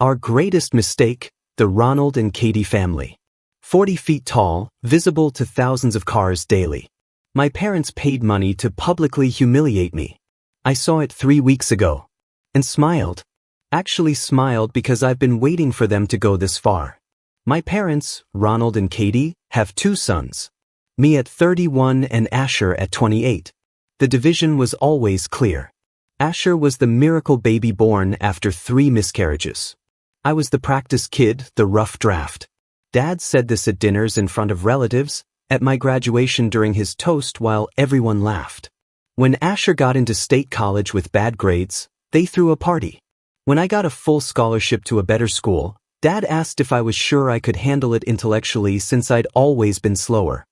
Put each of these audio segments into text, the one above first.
Our greatest mistake, the Ronald and Katie family. 40 feet tall, visible to thousands of cars daily. My parents paid money to publicly humiliate me. I saw it 3 weeks ago. And smiled. Actually smiled because I've been waiting for them to go this far. My parents, Ronald and Katie, have 2 sons. Me at 31 and Asher at 28. The division was always clear. Asher was the miracle baby born after 3 miscarriages. I was the practice kid, the rough draft. Dad said this at dinners in front of relatives, at my graduation during his toast while everyone laughed. When Asher got into state college with bad grades, they threw a party. When I got a full scholarship to a better school, Dad asked if I was sure I could handle it intellectually since I'd always been slower.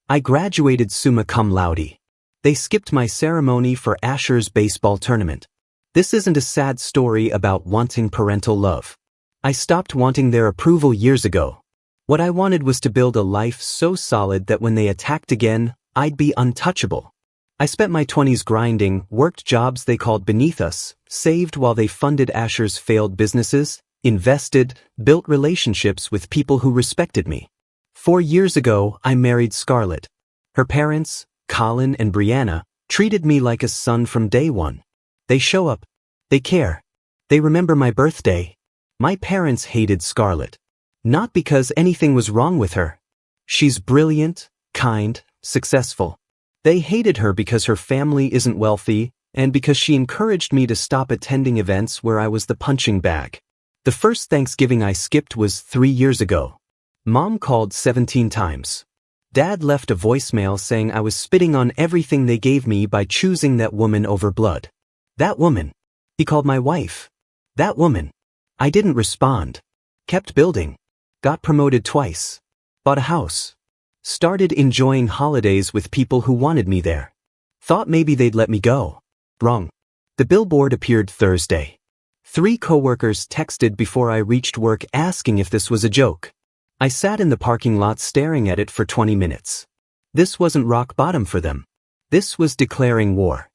I graduated summa cum laude. They skipped my ceremony for Asher's baseball tournament. This isn't a sad story about wanting parental love. I stopped wanting their approval years ago. What I wanted was to build a life so solid that when they attacked again, I'd be untouchable. I spent my 20s grinding, worked jobs they called beneath us, saved while they funded Asher's failed businesses, invested, built relationships with people who respected me. 4 years ago, I married Scarlett. Her parents, Colin and Brianna, treated me like a son from day one. They show up. They care. They remember my birthday. My parents hated Scarlett. Not because anything was wrong with her. She's brilliant, kind, successful. They hated her because her family isn't wealthy and because she encouraged me to stop attending events where I was the punching bag. The first Thanksgiving I skipped was 3 years ago. Mom called 17 times. Dad left a voicemail saying I was spitting on everything they gave me by choosing that woman over blood. That woman. He called my wife. That woman. I didn't respond. Kept building. Got promoted twice. Bought a house. Started enjoying holidays with people who wanted me there. Thought maybe they'd let me go. Wrong. The billboard appeared Thursday. 3 coworkers texted before I reached work asking if this was a joke. I sat in the parking lot staring at it for 20 minutes. This wasn't rock bottom for them. This was declaring war.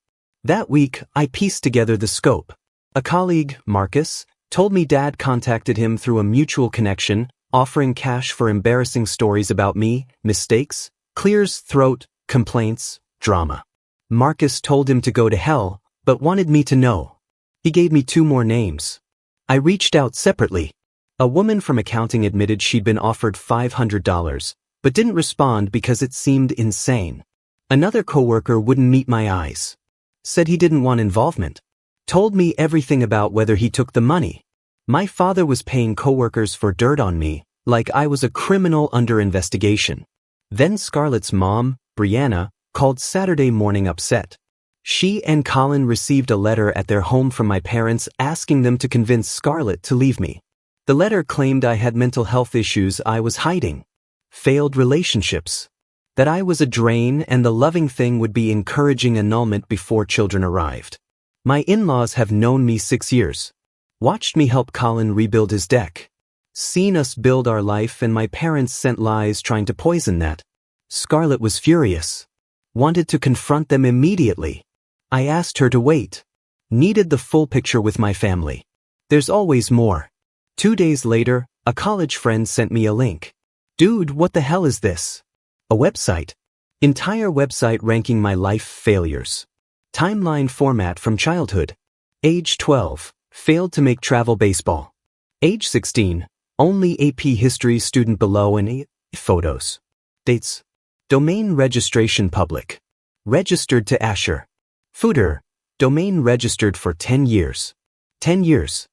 That week, I pieced together the scope. A colleague, Marcus, told me Dad contacted him through a mutual connection, offering cash for embarrassing stories about me, mistakes, clears throat, complaints, drama. Marcus told him to go to hell, but wanted me to know. He gave me 2 more names. I reached out separately. A woman from accounting admitted she'd been offered $500, but didn't respond because it seemed insane. Another coworker wouldn't meet my eyes. Said he didn't want involvement. Told me everything about whether he took the money. My father was paying coworkers for dirt on me, like I was a criminal under investigation. Then Scarlett's mom, Brianna, called Saturday morning upset. She and Colin received a letter at their home from my parents asking them to convince Scarlett to leave me. The letter claimed I had mental health issues I was hiding. Failed relationships. That I was a drain and the loving thing would be encouraging annulment before children arrived. My in-laws have known me 6 years. Watched me help Colin rebuild his deck. Seen us build our life and my parents sent lies trying to poison that. Scarlett was furious. Wanted to confront them immediately. I asked her to wait. Needed the full picture with my family. There's always more. 2 days later, a college friend sent me a link. Dude, what the hell is this? A website. Entire website ranking my life failures. Timeline format from childhood. Age 12, failed to make travel baseball. Age 16, only AP history student below and photos. Dates. Domain registration public. Registered to Asher. Footer. Domain registered for 10 years. 10 years.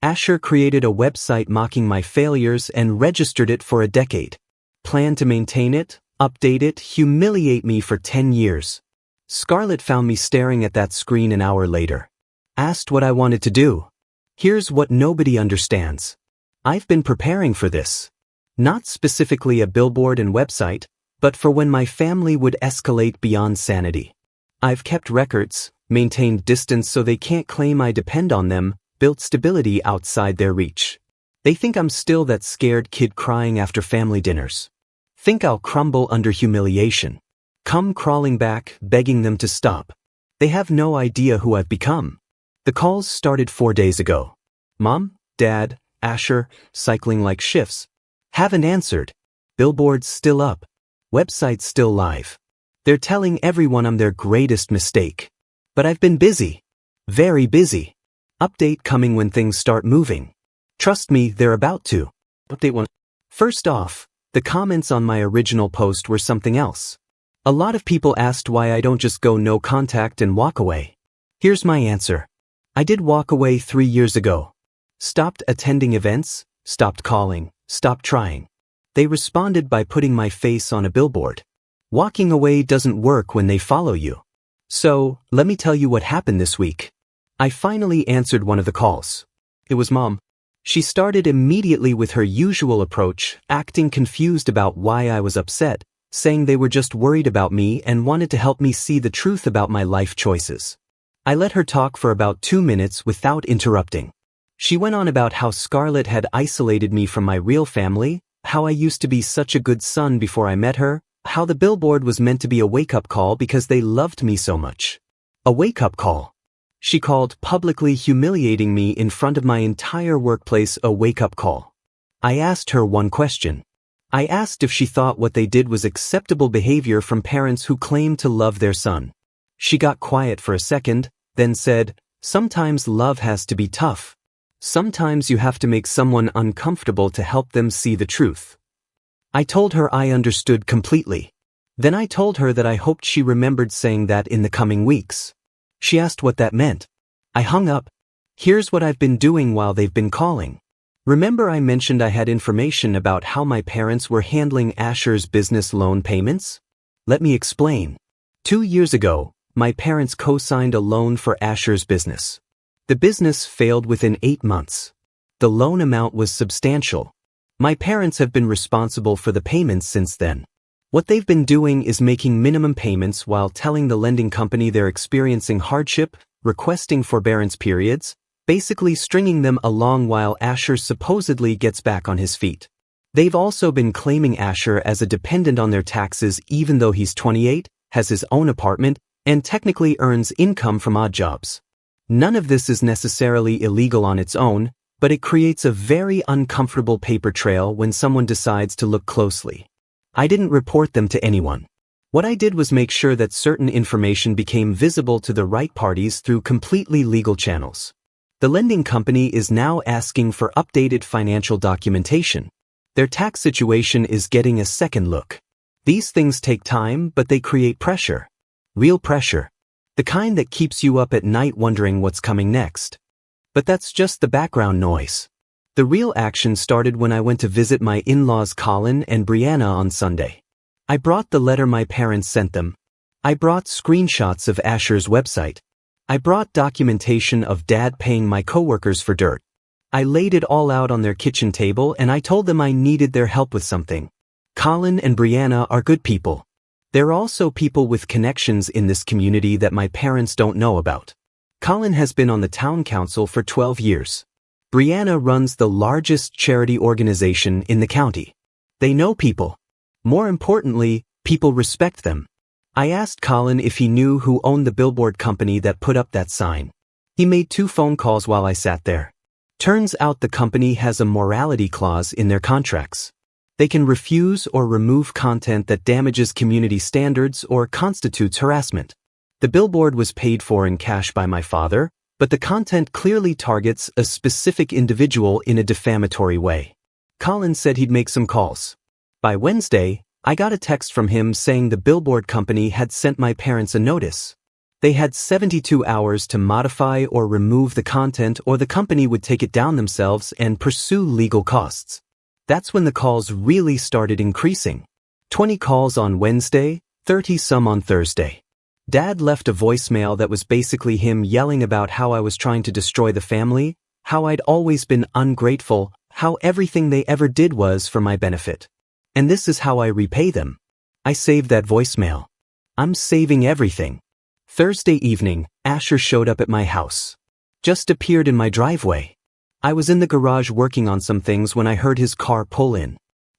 Asher created a website mocking my failures and registered it for a decade. Planned to maintain it, update it, humiliate me for 10 years. Scarlett found me staring at that screen an hour later. Asked what I wanted to do. Here's what nobody understands. I've been preparing for this. Not specifically a billboard and website, but for when my family would escalate beyond sanity. I've kept records, maintained distance so they can't claim I depend on them, built stability outside their reach. They think I'm still that scared kid crying after family dinners. Think I'll crumble under humiliation. Come crawling back, begging them to stop. They have no idea who I've become. The calls started 4 days ago. Mom, Dad, Asher, cycling like shifts. Haven't answered. Billboard's still up. Website's still live. They're telling everyone I'm their greatest mistake. But I've been busy. Very busy. Update coming when things start moving. Trust me, they're about to. Update 1. First off, the comments on my original post were something else. A lot of people asked why I don't just go no contact and walk away. Here's my answer. I did walk away 3 years ago. Stopped attending events, stopped calling, stopped trying. They responded by putting my face on a billboard. Walking away doesn't work when they follow you. So, let me tell you what happened this week. I finally answered one of the calls. It was Mom. She started immediately with her usual approach, acting confused about why I was upset, saying they were just worried about me and wanted to help me see the truth about my life choices. I let her talk for about 2 minutes without interrupting. She went on about how Scarlett had isolated me from my real family, how I used to be such a good son before I met her, how the billboard was meant to be a wake-up call because they loved me so much. A wake-up call. She called publicly humiliating me in front of my entire workplace a wake-up call. I asked her one question. I asked if she thought what they did was acceptable behavior from parents who claim to love their son. She got quiet for a second, then said, "Sometimes love has to be tough. Sometimes you have to make someone uncomfortable to help them see the truth." I told her I understood completely. Then I told her that I hoped she remembered saying that in the coming weeks. She asked what that meant. I hung up. Here's what I've been doing while they've been calling. Remember I mentioned I had information about how my parents were handling Asher's business loan payments? Let me explain. 2 years ago, my parents co-signed a loan for Asher's business. The business failed within 8 months. The loan amount was substantial. My parents have been responsible for the payments since then. What they've been doing is making minimum payments while telling the lending company they're experiencing hardship, requesting forbearance periods, basically stringing them along while Asher supposedly gets back on his feet. They've also been claiming Asher as a dependent on their taxes even though he's 28, has his own apartment, and technically earns income from odd jobs. None of this is necessarily illegal on its own, but it creates a very uncomfortable paper trail when someone decides to look closely. I didn't report them to anyone. What I did was make sure that certain information became visible to the right parties through completely legal channels. The lending company is now asking for updated financial documentation. Their tax situation is getting a second look. These things take time, but they create pressure. Real pressure. The kind that keeps you up at night wondering what's coming next. But that's just the background noise. The real action started when I went to visit my in-laws Colin and Brianna on Sunday. I brought the letter my parents sent them. I brought screenshots of Asher's website. I brought documentation of Dad paying my coworkers for dirt. I laid it all out on their kitchen table and I told them I needed their help with something. Colin and Brianna are good people. They're also people with connections in this community that my parents don't know about. Colin has been on the town council for 12 years. Brianna runs the largest charity organization in the county. They know people. More importantly, people respect them. I asked Colin if he knew who owned the billboard company that put up that sign. He made 2 phone calls while I sat there. Turns out the company has a morality clause in their contracts. They can refuse or remove content that damages community standards or constitutes harassment. The billboard was paid for in cash by my father, but the content clearly targets a specific individual in a defamatory way. Colin said he'd make some calls. By Wednesday, I got a text from him saying the billboard company had sent my parents a notice. They had 72 hours to modify or remove the content or the company would take it down themselves and pursue legal costs. That's when the calls really started increasing. 20 calls on Wednesday, 30 some on Thursday. Dad left a voicemail that was basically him yelling about how I was trying to destroy the family, how I'd always been ungrateful, how everything they ever did was for my benefit. And this is how I repay them. I saved that voicemail. I'm saving everything. Thursday evening, Asher showed up at my house. Just appeared in my driveway. I was in the garage working on some things when I heard his car pull in.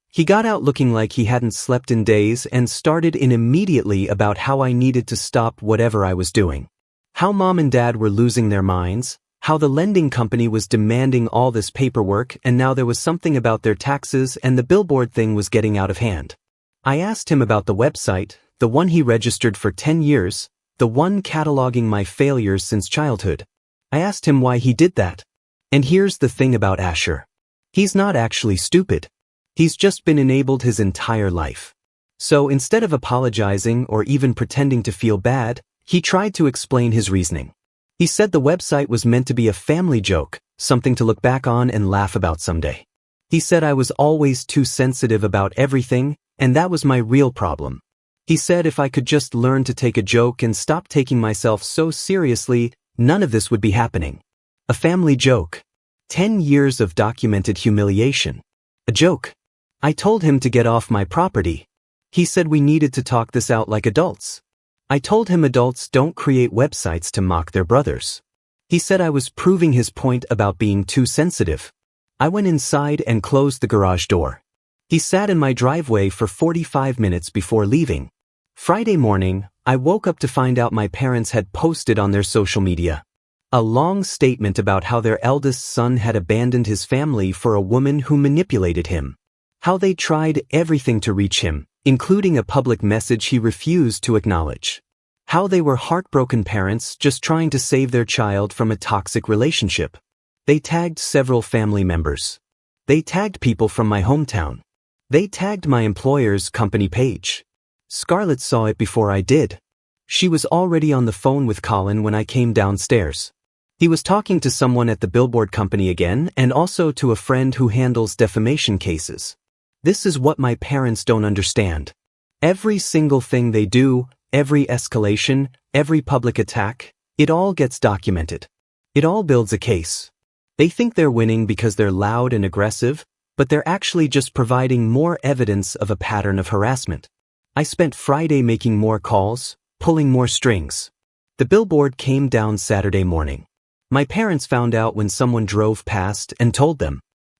He got out looking like he hadn't slept in days and started in immediately about how I needed to stop whatever I was doing. How Mom and Dad were losing their minds, How the lending company was demanding all this paperwork and now there was something about their taxes and the Billboard thing was getting out of hand. I asked him about the website, the one he registered for 10 years, the one cataloging my failures since childhood. I asked him why he did that. And here's the thing about Asher. He's not actually stupid. He's just been enabled his entire life. So instead of apologizing or even pretending to feel bad, he tried to explain his reasoning. He said the website was meant to be a family joke, something to look back on and laugh about someday. He said I was always too sensitive about everything, and that was my real problem. He said if I could just learn to take a joke and stop taking myself so seriously, none of this would be happening. A family joke. 10 years of documented humiliation. A joke. I told him to get off my property. He said we needed to talk this out like adults. I told him adults don't create websites to mock their brothers. He said I was proving his point about being too sensitive. I went inside and closed the garage door. He sat in my driveway for 45 minutes before leaving. Friday morning, I woke up to find out my parents had posted on their social media a long statement about how their eldest son had abandoned his family for a woman who manipulated him. How they tried everything to reach him, including a public message he refused to acknowledge. How they were heartbroken parents just trying to save their child from a toxic relationship. They tagged several family members. They tagged people from my hometown. They tagged my employer's company page. Scarlett saw it before I did. She was already on the phone with Colin when I came downstairs. He was talking to someone at the Billboard company again and also to a friend who handles defamation cases. This is what my parents don't understand. Every single thing they do, every escalation, every public attack, it all gets documented. It all builds a case. They think they're winning because they're loud and aggressive, but they're actually just providing more evidence of a pattern of harassment. I spent Friday making more calls, pulling more strings. The Billboard came down Saturday morning. My parents found out when someone drove past and told them.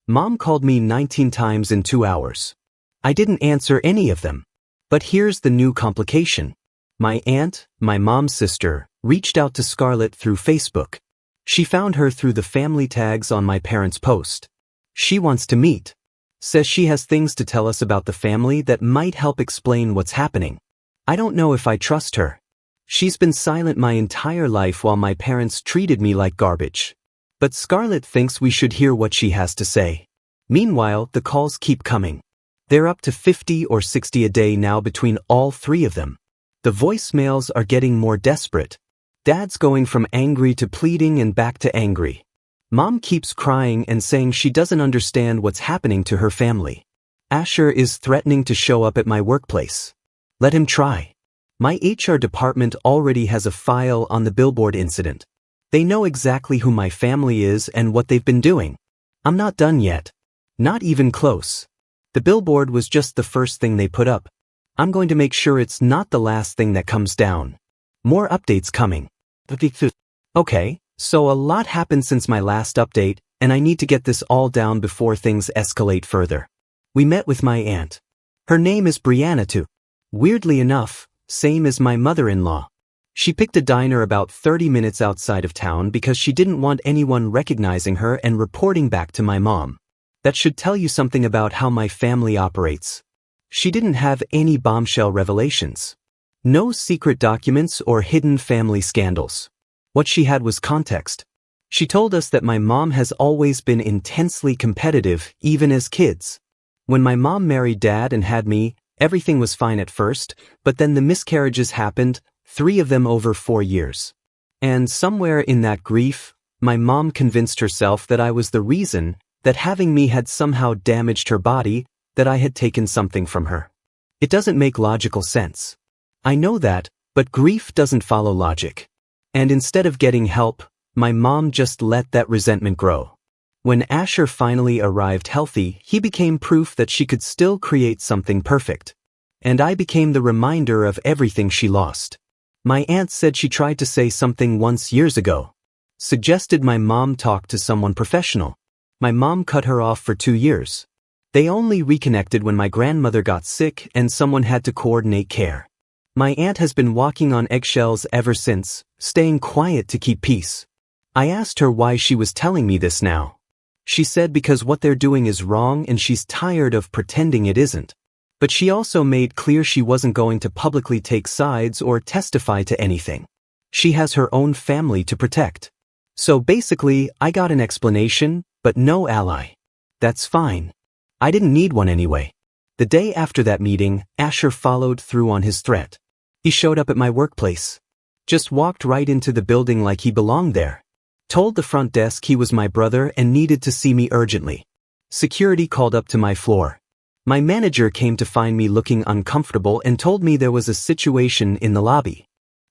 Mom called me 19 times in 2 hours. I didn't answer any of them. But here's the new complication. My aunt, my mom's sister, reached out to Scarlett through Facebook. She found her through the family tags on my parents' post. She wants to meet. Says she has things to tell us about the family that might help explain what's happening. I don't know if I trust her. She's been silent my entire life while my parents treated me like garbage. But Scarlett thinks we should hear what she has to say. Meanwhile, the calls keep coming. They're up to 50 or 60 a day now between all three of them. The voicemails are getting more desperate. Dad's going from angry to pleading and back to angry. Mom keeps crying and saying she doesn't understand what's happening to her family. Asher is threatening to show up at my workplace. Let him try. My HR department already has a file on the Billboard incident. They know exactly who my family is and what they've been doing. I'm not done yet. Not even close. The Billboard was just the first thing they put up. I'm going to make sure it's not the last thing that comes down. More updates coming. Okay, so a lot happened since my last update, and I need to get this all down before things escalate further. We met with my aunt. Her name is Brianna too. Weirdly enough, same as my mother-in-law. She picked a diner about 30 minutes outside of town because she didn't want anyone recognizing her and reporting back to my mom. That should tell you something about how my family operates. She didn't have any bombshell revelations. No secret documents or hidden family scandals. What she had was context. She told us that my mom has always been intensely competitive, even as kids. When my mom married Dad and had me, everything was fine at first, but then the miscarriages happened, 3 of them over 4 years. And somewhere in that grief, my mom convinced herself that I was the reason, that having me had somehow damaged her body, that I had taken something from her. It doesn't make logical sense. I know that, but grief doesn't follow logic. And instead of getting help, my mom just let that resentment grow. When Asher finally arrived healthy, he became proof that she could still create something perfect. And I became the reminder of everything she lost. My aunt said she tried to say something once years ago. Suggested my mom talk to someone professional. My mom cut her off for 2 years. They only reconnected when my grandmother got sick and someone had to coordinate care. My aunt has been walking on eggshells ever since, staying quiet to keep peace. I asked her why she was telling me this now. She said because what they're doing is wrong and she's tired of pretending it isn't. But she also made clear she wasn't going to publicly take sides or testify to anything. She has her own family to protect. So basically, I got an explanation, but no ally. That's fine. I didn't need one anyway. The day after that meeting, Asher followed through on his threat. He showed up at my workplace. Just walked right into the building like he belonged there. Told the front desk he was my brother and needed to see me urgently. Security called up to my floor. My manager came to find me looking uncomfortable and told me there was a situation in the lobby.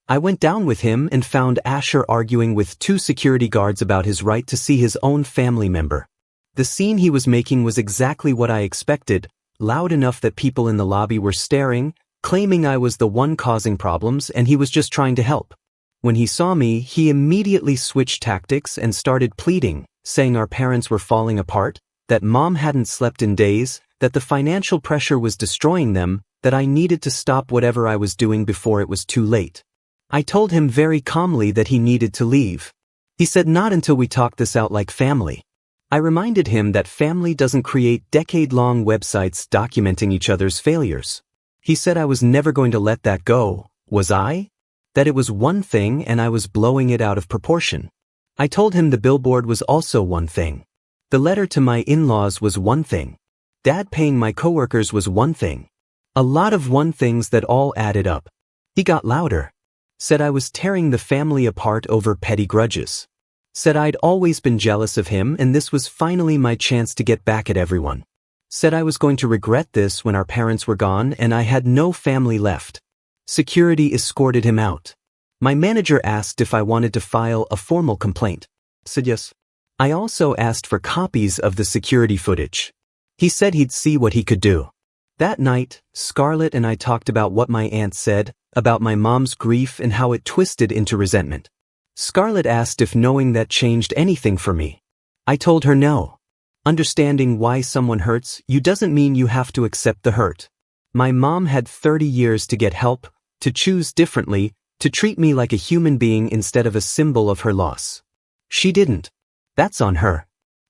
I went down with him and found Asher arguing with 2 security guards about his right to see his own family member. The scene he was making was exactly what I expected, loud enough that people in the lobby were staring, claiming I was the one causing problems and he was just trying to help. When he saw me, he immediately switched tactics and started pleading, saying our parents were falling apart, that mom hadn't slept in days, that the financial pressure was destroying them, that I needed to stop whatever I was doing before it was too late. I told him very calmly that he needed to leave. He said not until we talked this out like family. I reminded him that family doesn't create decade-long websites documenting each other's failures. He said I was never going to let that go, was I? That it was one thing and I was blowing it out of proportion. I told him the Billboard was also one thing. The letter to my in-laws was one thing. Dad paying my coworkers was one thing. A lot of one things that all added up. He got louder. Said I was tearing the family apart over petty grudges. Said I'd always been jealous of him and this was finally my chance to get back at everyone. Said I was going to regret this when our parents were gone and I had no family left. Security escorted him out. My manager asked if I wanted to file a formal complaint. Said yes. I also asked for copies of the security footage. He said he'd see what he could do. That night, Scarlett and I talked about what my aunt said, about my mom's grief and how it twisted into resentment. Scarlett asked if knowing that changed anything for me. I told her no. Understanding why someone hurts you doesn't mean you have to accept the hurt. My mom had 30 years to get help, to choose differently, to treat me like a human being instead of a symbol of her loss. She didn't. That's on her.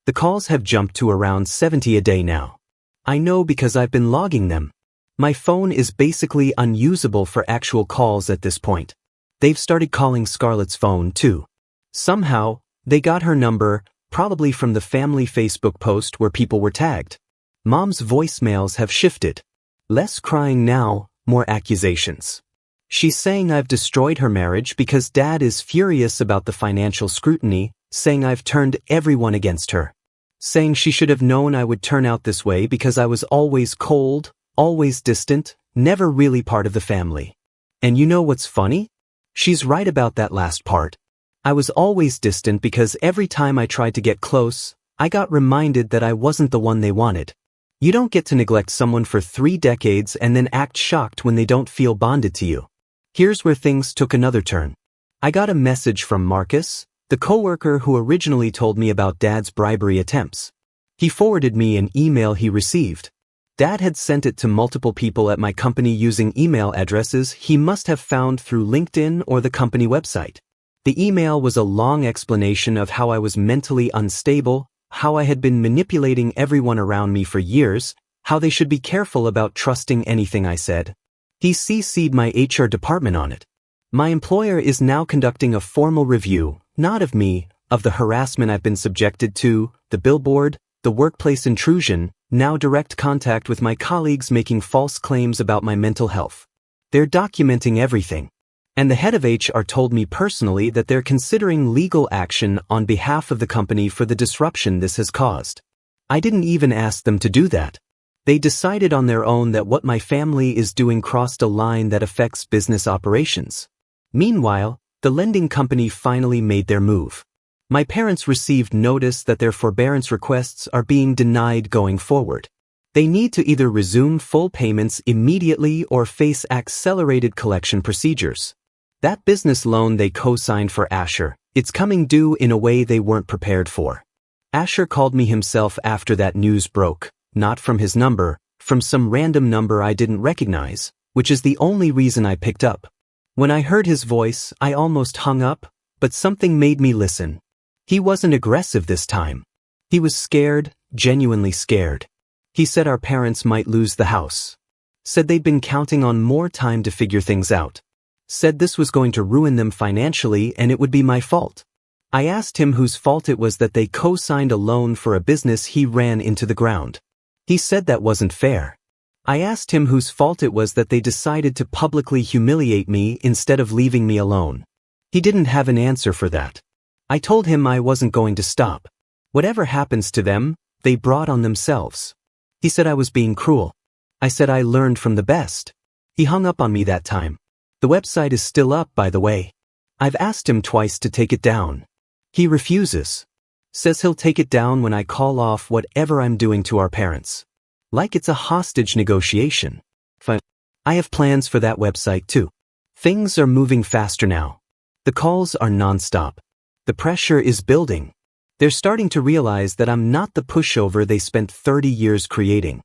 The calls have jumped to around 70 a day now. I know because I've been logging them. My phone is basically unusable for actual calls at this point. They've started calling Scarlett's phone too. Somehow, they got her number, probably from the family Facebook post where people were tagged. Mom's voicemails have shifted. Less crying now, more accusations. She's saying I've destroyed her marriage because Dad is furious about the financial scrutiny, saying I've turned everyone against her. Saying she should have known I would turn out this way because I was always cold, always distant, never really part of the family. And you know what's funny? She's right about that last part. I was always distant because every time I tried to get close, I got reminded that I wasn't the one they wanted. You don't get to neglect someone for 3 decades and then act shocked when they don't feel bonded to you. Here's where things took another turn. I got a message from Marcus, the coworker who originally told me about Dad's bribery attempts. He forwarded me an email he received. Dad had sent it to multiple people at my company using email addresses he must have found through LinkedIn or the company website. The email was a long explanation of how I was mentally unstable, how I had been manipulating everyone around me for years, how they should be careful about trusting anything I said. He CC'd my HR department on it. My employer is now conducting a formal review, not of me, of the harassment I've been subjected to, the Billboard, the workplace intrusion, now direct contact with my colleagues making false claims about my mental health. They're documenting everything. And the head of HR told me personally that they're considering legal action on behalf of the company for the disruption this has caused. I didn't even ask them to do that. They decided on their own that what my family is doing crossed a line that affects business operations. Meanwhile, the lending company finally made their move. My parents received notice that their forbearance requests are being denied going forward. They need to either resume full payments immediately or face accelerated collection procedures. That business loan they co-signed for Asher, it's coming due in a way they weren't prepared for. Asher called me himself after that news broke, not from his number, from some random number I didn't recognize, which is the only reason I picked up. When I heard his voice, I almost hung up, but something made me listen. He wasn't aggressive this time. He was scared, genuinely scared. He said our parents might lose the house. Said they'd been counting on more time to figure things out. Said this was going to ruin them financially and it would be my fault. I asked him whose fault it was that they co-signed a loan for a business he ran into the ground. He said that wasn't fair. I asked him whose fault it was that they decided to publicly humiliate me instead of leaving me alone. He didn't have an answer for that. I told him I wasn't going to stop. Whatever happens to them, they brought on themselves. He said I was being cruel. I said I learned from the best. He hung up on me that time. The website is still up, by the way. I've asked him twice to take it down. He refuses. Says he'll take it down when I call off whatever I'm doing to our parents. Like it's a hostage negotiation. Fine. I have plans for that website too. Things are moving faster now. The calls are non-stop. The pressure is building. They're starting to realize that I'm not the pushover they spent 30 years creating.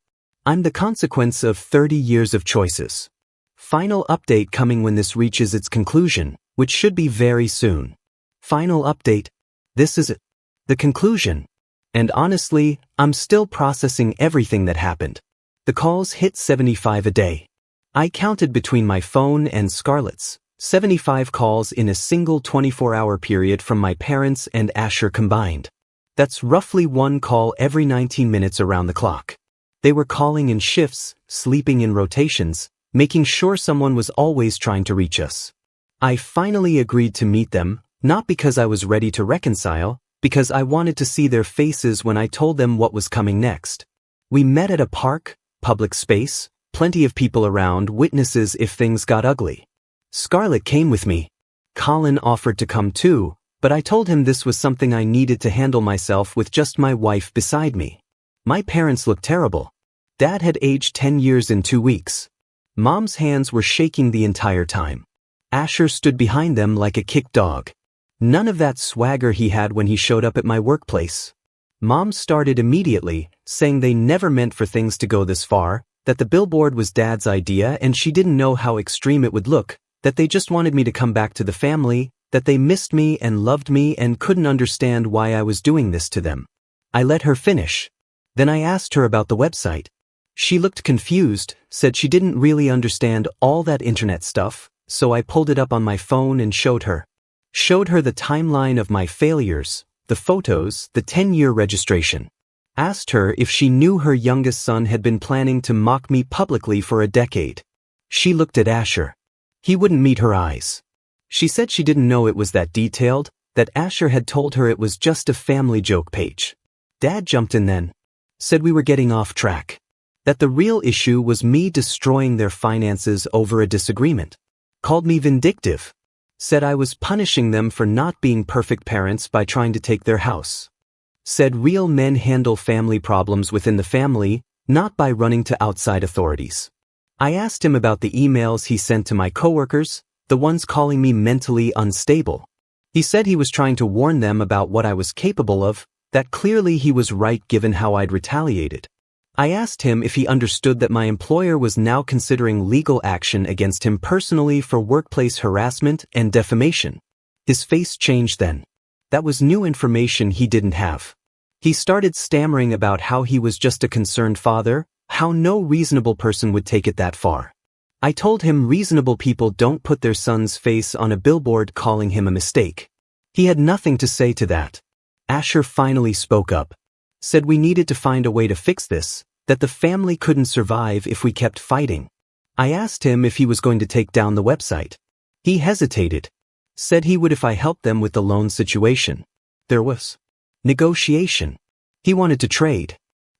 I'm the consequence of 30 years of choices. Final update coming when this reaches its conclusion, which should be very soon. Final update. This is it. The conclusion. And honestly, I'm still processing everything that happened. The calls hit 75 a day. I counted between my phone and Scarlett's. 75 calls in a single 24-hour period from my parents and Asher combined. That's roughly one call every 19 minutes around the clock. They were calling in shifts, sleeping in rotations, making sure someone was always trying to reach us. I finally agreed to meet them, not because I was ready to reconcile, because I wanted to see their faces when I told them what was coming next. We met at a park, public space, plenty of people around, witnesses if things got ugly. Scarlett came with me. Colin offered to come too, but I told him this was something I needed to handle myself with just my wife beside me. My parents looked terrible. Dad had aged 10 years in 2 weeks. Mom's hands were shaking the entire time. Asher stood behind them like a kicked dog. None of that swagger he had when he showed up at my workplace. Mom started immediately, saying they never meant for things to go this far, that the billboard was Dad's idea and she didn't know how extreme it would look, that they just wanted me to come back to the family, that they missed me and loved me and couldn't understand why I was doing this to them. I let her finish. Then I asked her about the website. She looked confused, said she didn't really understand all that internet stuff, so I pulled it up on my phone and showed her. Showed her the timeline of my failures, the photos, the 10-year registration. Asked her if she knew her youngest son had been planning to mock me publicly for a decade. She looked at Asher. He wouldn't meet her eyes. She said she didn't know it was that detailed, that Asher had told her it was just a family joke page. Dad jumped in then. Said we were getting off track. That the real issue was me destroying their finances over a disagreement. Called me vindictive. Said I was punishing them for not being perfect parents by trying to take their house. Said real men handle family problems within the family, not by running to outside authorities. I asked him about the emails he sent to my coworkers, the ones calling me mentally unstable. He said he was trying to warn them about what I was capable of, that clearly he was right given how I'd retaliated. I asked him if he understood that my employer was now considering legal action against him personally for workplace harassment and defamation. His face changed then. That was new information he didn't have. He started stammering about how he was just a concerned father, how no reasonable person would take it that far. I told him reasonable people don't put their son's face on a billboard calling him a mistake. He had nothing to say to that. Asher finally spoke up. Said we needed to find a way to fix this, that the family couldn't survive if we kept fighting. I asked him if he was going to take down the website. He hesitated. Said he would if I helped them with the loan situation. There was negotiation. He wanted to trade.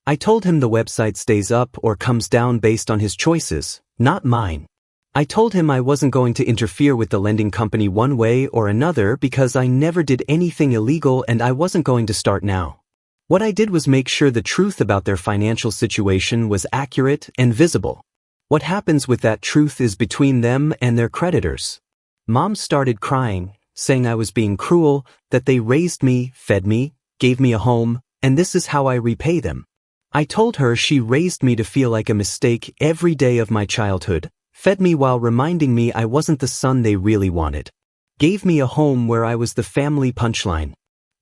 I told him the website stays up or comes down based on his choices, not mine. I told him I wasn't going to interfere with the lending company one way or another because I never did anything illegal and I wasn't going to start now. What I did was make sure the truth about their financial situation was accurate and visible. What happens with that truth is between them and their creditors. Mom started crying, saying I was being cruel, that they raised me, fed me, gave me a home, and this is how I repay them. I told her she raised me to feel like a mistake every day of my childhood, fed me while reminding me I wasn't the son they really wanted. Gave me a home where I was the family punchline.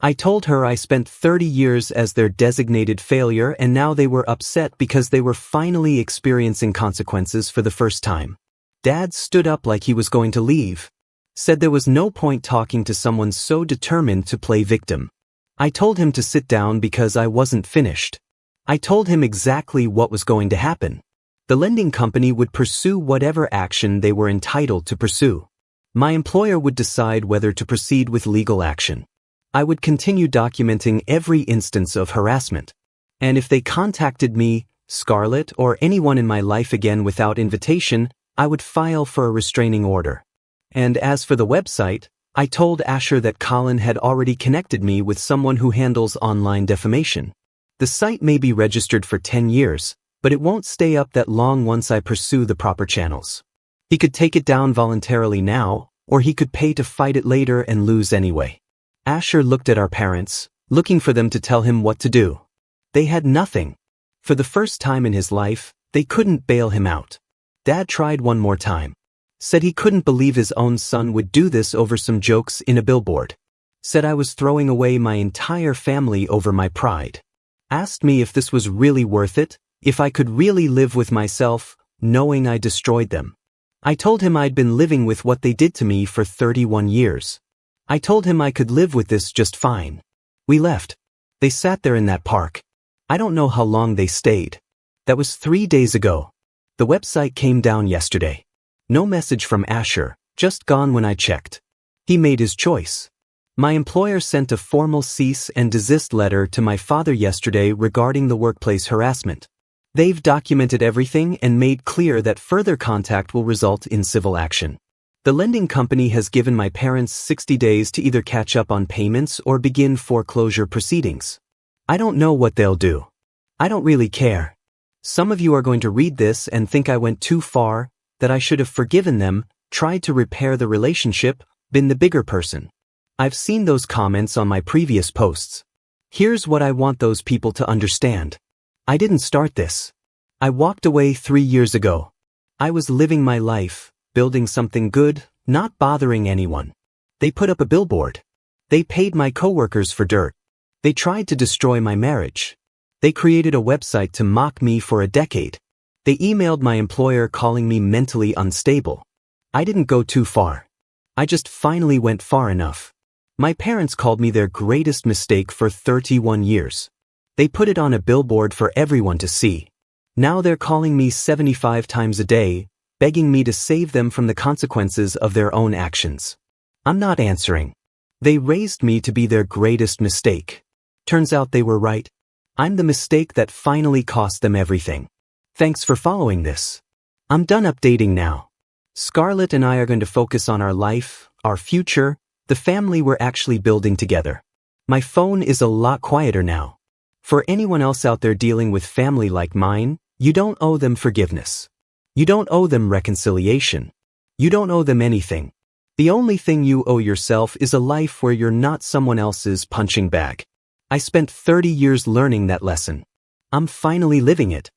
I told her I spent 30 years as their designated failure and now they were upset because they were finally experiencing consequences for the first time. Dad stood up like he was going to leave. Said there was no point talking to someone so determined to play victim. I told him to sit down because I wasn't finished. I told him exactly what was going to happen. The lending company would pursue whatever action they were entitled to pursue. My employer would decide whether to proceed with legal action. I would continue documenting every instance of harassment. And if they contacted me, Scarlett, or anyone in my life again without invitation, I would file for a restraining order. And as for the website, I told Asher that Colin had already connected me with someone who handles online defamation. The site may be registered for 10 years, but it won't stay up that long once I pursue the proper channels. He could take it down voluntarily now, or he could pay to fight it later and lose anyway. Asher looked at our parents, looking for them to tell him what to do. They had nothing. For the first time in his life, they couldn't bail him out. Dad tried one more time. Said he couldn't believe his own son would do this over some jokes in a billboard. Said I was throwing away my entire family over my pride. Asked me if this was really worth it, if I could really live with myself, knowing I destroyed them. I told him I'd been living with what they did to me for 31 years. I told him I could live with this just fine. We left. They sat there in that park. I don't know how long they stayed. That was 3 days ago. The website came down yesterday. No message from Asher, just gone when I checked. He made his choice. My employer sent a formal cease and desist letter to my father yesterday regarding the workplace harassment. They've documented everything and made clear that further contact will result in civil action. The lending company has given my parents 60 days to either catch up on payments or begin foreclosure proceedings. I don't know what they'll do. I don't really care. Some of you are going to read this and think I went too far, that I should have forgiven them, tried to repair the relationship, been the bigger person. I've seen those comments on my previous posts. Here's what I want those people to understand. I didn't start this. I walked away 3 years ago. I was living my life, building something good, not bothering anyone. They put up a billboard. They paid my coworkers for dirt. They tried to destroy my marriage. They created a website to mock me for a decade. They emailed my employer calling me mentally unstable. I didn't go too far. I just finally went far enough. My parents called me their greatest mistake for 31 years. They put it on a billboard for everyone to see. Now they're calling me 75 times a day, begging me to save them from the consequences of their own actions. I'm not answering. They raised me to be their greatest mistake. Turns out they were right. I'm the mistake that finally cost them everything. Thanks for following this. I'm done updating now. Scarlett and I are going to focus on our life, our future, the family we're actually building together. My phone is a lot quieter now. For anyone else out there dealing with family like mine, you don't owe them forgiveness. You don't owe them reconciliation. You don't owe them anything. The only thing you owe yourself is a life where you're not someone else's punching bag. I spent 30 years learning that lesson. I'm finally living it.